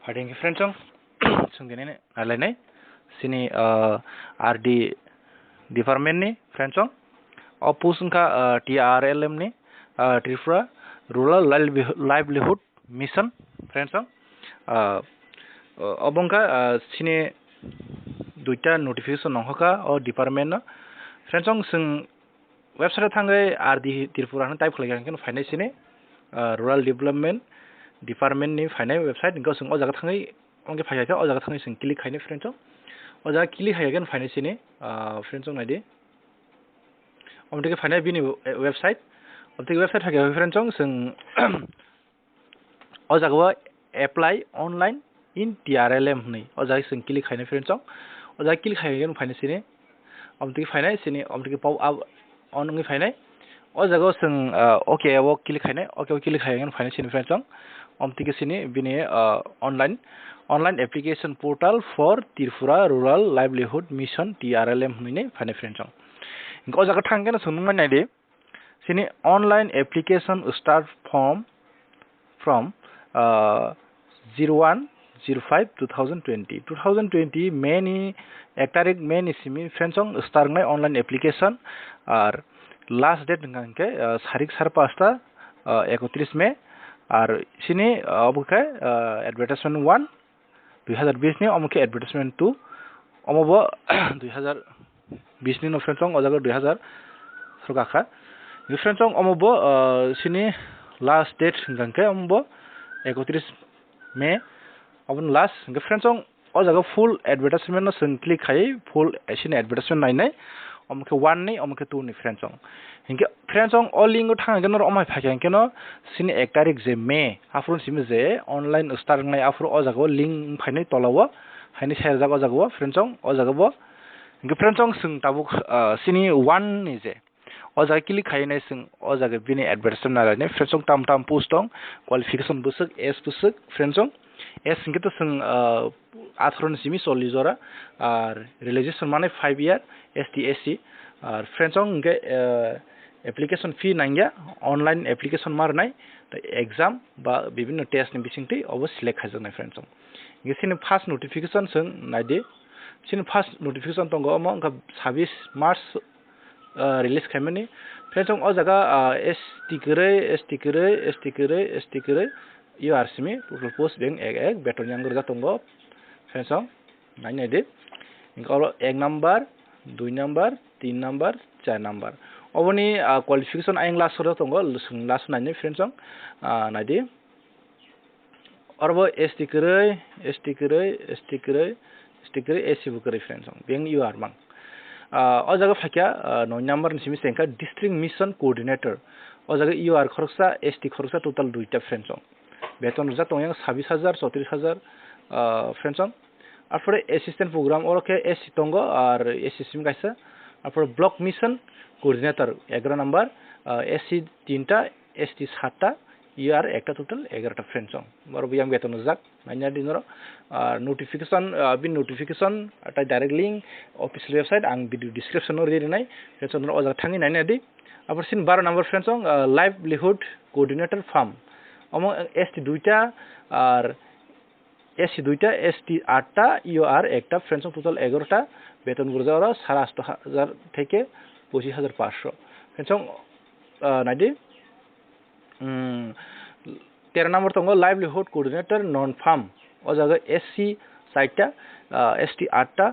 Fighting friends song sungdene alane sini RD department ni friends song opusungka TRLM ni Tripura Rural Livelihood Mission friends song obongka sini duita notification nonghoka o department na friends song sung website thangai RD Tripura na type khlaigan ken finance sini Rural Development Department ni finance website ingko sung o jaga thangai onge phaiya o jaga thangai sung click khaine friends song o jaga click khaigan finance ni friends song naidi omtike finance bini website omtike website thake friends song sung o jaga apply online in TRLM ni o jaga sung click khaine friends song o jaga click khaigan finance ni omtike finance ni omtike pau onungi finance o jaga sung okay o click khaine okay click khaigan finance ni friends song omtike sini bini online application portal for Tripura Rural Livelihood Mission TRLM ni finance friends song inko jaga thangena sunungmai naidi sini online application start from 01/05/2020 May ni 1 tarik May ni simi friends song start ngai online application ar last date ngangke sarik sar 5 31 May are sini obuke advertisement 1 2020 ni omuke advertisement 2 omobo 2020 ni no friends song ojago 2000 sokaka ni friends song omobo sini last date ngangke omobo 31 May obon last nge friends song ojago full advertisement no sing click khai full sini advertisement nainai omuke 1 ni omuke 2 ni friends song hinke friends song all link thanggen ro omai phakeng keno sini 1 tarik je May afrun simi je online start ngai afro o jago link phainai tolawo haini share jago jago friends song o jago bo hinke friends song sing tabuk sini 1 ni je o jaga click khainai sing o jaga bini advertisement na ne friends song tam post ong qualification busuk s busuk friends song s hinke to sing athron simi 40 jora ar realization mane 5 year ST/SC are friends song hinke application fee nangya online application marnai exam ba bibinno test ni bisingti obo select khajaknai friends song nge sini first notification sung naidi sini first notification tongo omo 26 March release khaimani friends song o jaga ST kere URCMI total post bank ek beton yang gurga tongo friends song naidi ingko 1 number 2 number 3 number 4 number oboni qualification ayang last soro tongo sung last nai friends song naidi orbo ST kere SC bukari friends song beng UR mang o jaga phakya 9 number ni simi sengka district mission coordinator o jaga UR khoroksa ST khoroksa total 2 ta friends song beton rujak tongyang 26000 34000 friends song after assistant program oke SC tongo ar SC sim kaisa after block mission coordinator 11 number SC 3 ta ST 7 ta UR একটা total 11 ta friends song baro biang beton rujak nanya dinoro notification bin notification ta direct link official website ang video description no redi nai friends song oja thangi nai nadi after sin 12 number friends song livelihood coordinator farm omo ST 2 ta আর SC 2 টা ST 8 টা UR একটা friends song total 11 টা বেতন গুরজা ওরা 85,000 থেকে 25500 friends song নাইদি 13 নম্বর তঙ্গ livelihood coordinator non farm ও জায়গা SC 60 টা ST 8 টা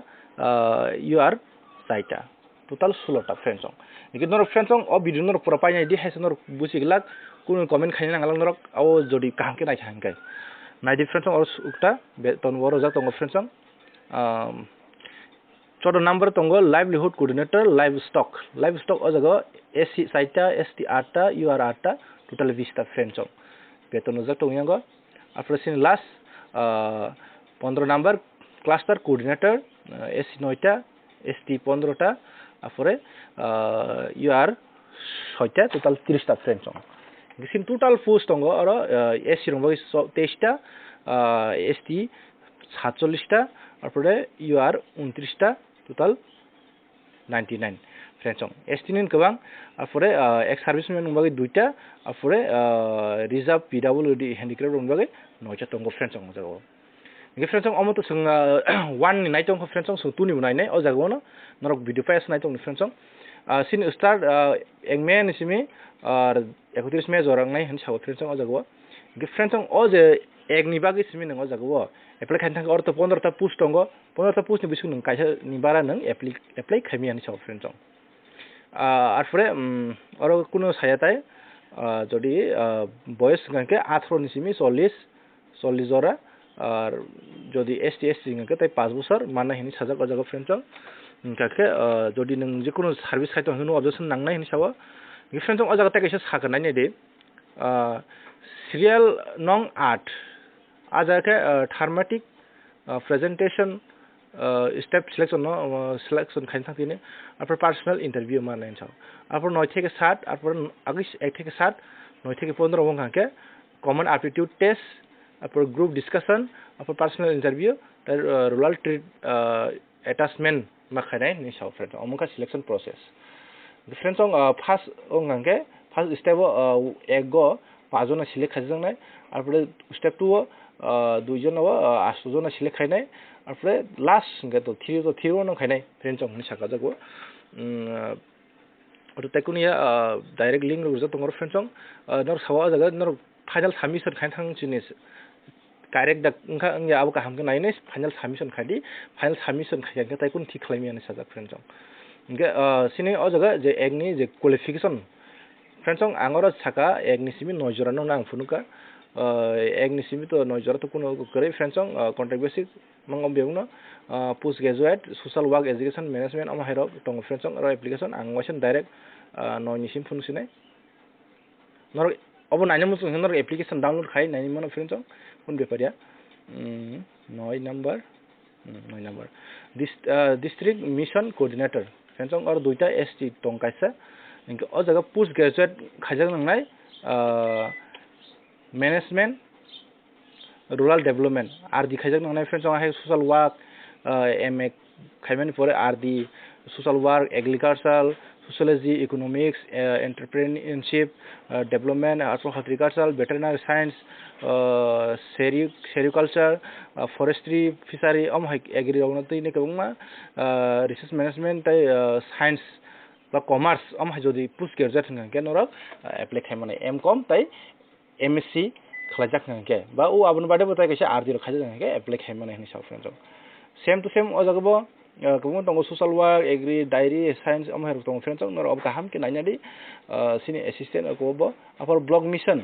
UR 60 টা total 16 টা friends song কিন্তু friends song ও ভিডিও নর পুরা পাই নাই দি হাইসনর বুঝিগলাক কোন কমেন্ট খাইনা নাগালাং নরক ও যদি কাহাকে নাই থাঙ্গাই নাইদি friends song ukta beton woro ja tongo friends song 14 number tongo livelihood coordinator livestock o jaga SC 60 ta ST 8 ta UR 8 ta total 20 ta friends song beton ja tongo after sin last 15 number cluster coordinator SC 9 ta ST 15 ta afore UR 6 ta total 30 ta friends song gisin total post tongo aro SC rongbo 23 ta ST 47 ta afore UR 29 ta total 99 friends song ST nin kobang afore ex serviceman rongbo 2 ta afore reserve PWD handicraft rongbo 9 ta tongo friends song jago Nge friends ong omo to sung one ni nai tong friends ong sung two ni nai o jago no norok video pass nai tong friends ong sin start engme ni simi ar 31 me jorang nai han saw friends ong o jago nge friends ong o je ek ni bagi simi nang o jago apply khain thang or to 15 ta post tongo 15 ta post ni bisung nang kaisa ni bara nang apply khaimi ani saw friends ong আর পরে আর কোনো সায়াতায় যদি বয়স গানকে 18 নিসিমি 40 জরা আর যদি ST গানকে তাই 5 বছর মানে হিনি সাজা গজাগো ফ্রেন্ডস গাকে যদি নং যে কোনো সার্ভিস খাইতো হনো অবজেকশন নাংনাই হিনি সাবা ফ্রেন্ডস অ জায়গাতে কাইসা সাগনাই নে দে সিরিয়াল নং 8 আজাকে থার্মাটিক প্রেজেন্টেশন step selection খাইন থাকিনে আপর পার্সোনাল ইন্টারভিউ মানে নাও আপর 9 থেকে 7 আপর আগিস 1 থেকে 7 9 থেকে 15 বং কাকে কমন অ্যাপটিটিউড টেস্ট আপর গ্রুপ ডিসকাশন আপর পার্সোনাল ইন্টারভিউ তার রুরাল ট্রেড অ্যাটাচমেন্ট মা খাইনাই নি সাও ফ্রেন্ড অমুকা সিলেকশন প্রসেস ডিফারেন্স অং ফার্স্ট অং কাকে ফার্স্ট স্টেপ এগো পাঁচজনা সিলেক্ট খাইজাংনাই আপর স্টেপ 2 দুইজন 8 জন সিলেক্ট খাইনাই আপরে লাস্ট গেতো থিরো ন খাইনাই ফ্রেন্ডস অং সাকা জাগো অটো তাইকুনিয়া ডাইরেক্ট লিংক রুজা তংর ফ্রেন্ডস অং নর সাওয়া জাগা নর ফাইনাল সাবমিশন খাইন থাং জিনিস डायरेक्ट दा ओंखा आंनि आबो गाहाम के नायने फाइनल सबमिशन खादि फाइनल सबमिशन खायगा ताइकुन थि खालामि आनि साजा फ्रेंड्स ओंके सिनि अ जगा जे एकनि जे क्वालिफिकेशन फ्रेंड्स आंगर साका एकनि सिमि नयजरा नं आं फुनुका एकनि सिमि तो नयजरा तो कुनो करे फ्रेंड्स कॉन्ट्रैक्ट बेसिक मंगम बेउनो post graduate social work education management अम हायरो दं फ्रेंड्स रो एप्लीकेशन आं वासन डायरेक्ट नयनि सिम फुनुसिनाय नर अब नाइने मुसुं नर एप्लीकेशन डाउनलोड खाय नाइनि मन फ्रेंड्स কোন ব্যাপারিয়া 9 number district mission coordinator friends আর দুইটা এসটি টংকাইসা ইনকে অ জায়গা পোস্ট গ্রাজুয়েট খাইজাং নাংনাই ম্যানেজমেন্ট রুরাল ডেভেলপমেন্ট আর দি খাইজাং নাংনাই ফ্রেন্ডস হাই সোশ্যাল ওয়ার্ক এমএ খাইমানি পরে আর দি social work agricultural sociology, economics, entrepreneurship, development, horticulture, veterinary science, sericulture, forestry, fishery, agri ne kabungma research management tai science ba commerce jodi post graduate ngke norok apply khaimane mcom tai msc khlajak ngke ba o abun bade botai kaisa rd ro khajak ngke apply khaimane hini sa friends same to same o jagabo kung tong social work agri diary science amher tong friends nor ob kaham ke naina di sini assistant ko bo apar blog mission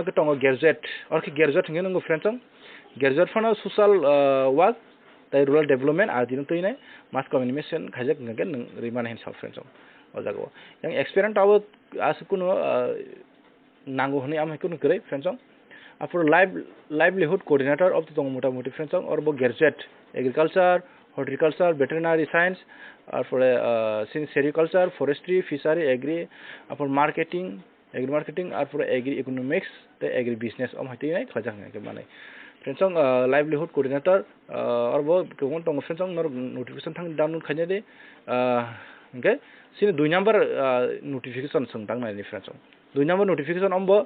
ke tong graduate or ki graduate ngeng ngo friends graduate fana social work tai rural development ar din toine mass communication khajak ngeng riman hen sa friends o jago yang experience tawo as kuno nango honi am kuno kre friends apar livelihood coordinator of the tong mota moti friends or bo graduate agriculture horticulture, veterinary science, or for sericulture, forestry, fishery, agri, for marketing, agri marketing, or for agri economics, the agri business. Hati nai khajang nai ke mana. Friends livelihood coordinator, or bo kung tong friends nor notification thang download khanya de, okay. Sini 2 number notification sung tang nai ni friends. 2 number notification bo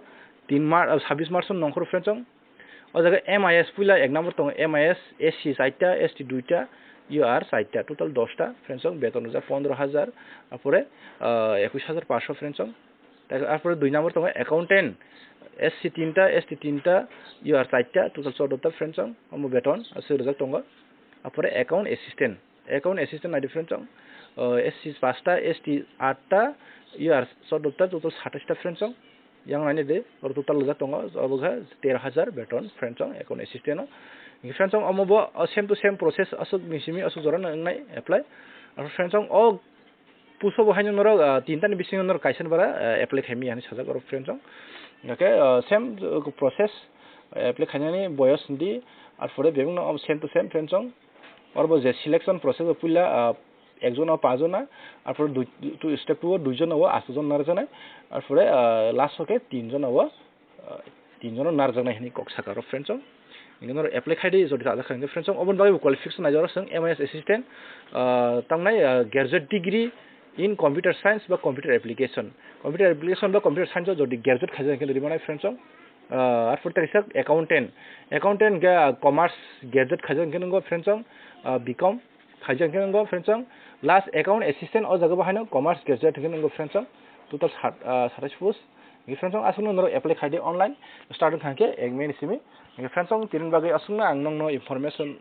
3 March 26 March nongkhor friends. O jaga MIS pula 1 number tong MIS SC 4টা ST 2টা UR 4টা total 10টা friends বেতন যা 15000 তারপরে 21500 friends তারপরে 2 নম্বর তোমার অ্যাকাউন্টেন্ট SC 3টা ST 3টা UR 4টা টোটাল 14টা फ्रेंड्स আমো বেতন আছে রেজাল্ট তঙ্গ তারপরে অ্যাকাউন্ট অ্যাসিস্ট্যান্ট আই फ्रेंड्स SC 5টা ST 8টা UR 14টা টোটাল 27টা friends yang lainnya deh, kalau total lega tongga, aboga 13000 beton, friends account assistant friends amo bo same to same process asuk misimi asuk joran nai apply friends oh puso bo hanyo noro tinta ni bising noro kaisan bara apply khami ani sajak oro friends okay same process apply khanya ni boyos ndi ar pore bebung no same to same friends or bo je selection process pulla একজন ও পাঁচজন আর পরে step 2 দুইজন ও 8 জন নারজানাই আর পরে last okay তিনজন ও তিনজন নারজানাই হিনি কক সাকার friends ইংনৰ apply খাইদি যদি আদা খাইনে फ्रेंड्स অবন বাই কোয়ালিফিকেশন নাইজৰ সং এমএস অ্যাসিস্ট্যান্ট তাংনাই graduate degree in computer science বা কম্পিউটাৰ এপ্লিকেশন বা কম্পিউটাৰ সায়েন্স যদি গ্ৰেজুৱেট খাইজা কিন্তু ৰিমানাই friends ar pur tarik accountant ge commerce graduate khajang ke ngo friends bcom khajang ke ngo friends last account assistant o jaga bahai no commerce graduate ke ngo friends total 27 post ge friends asung no apply khaide online start khangke 1 May ni simi ge friends tirin bagi asung na ang no information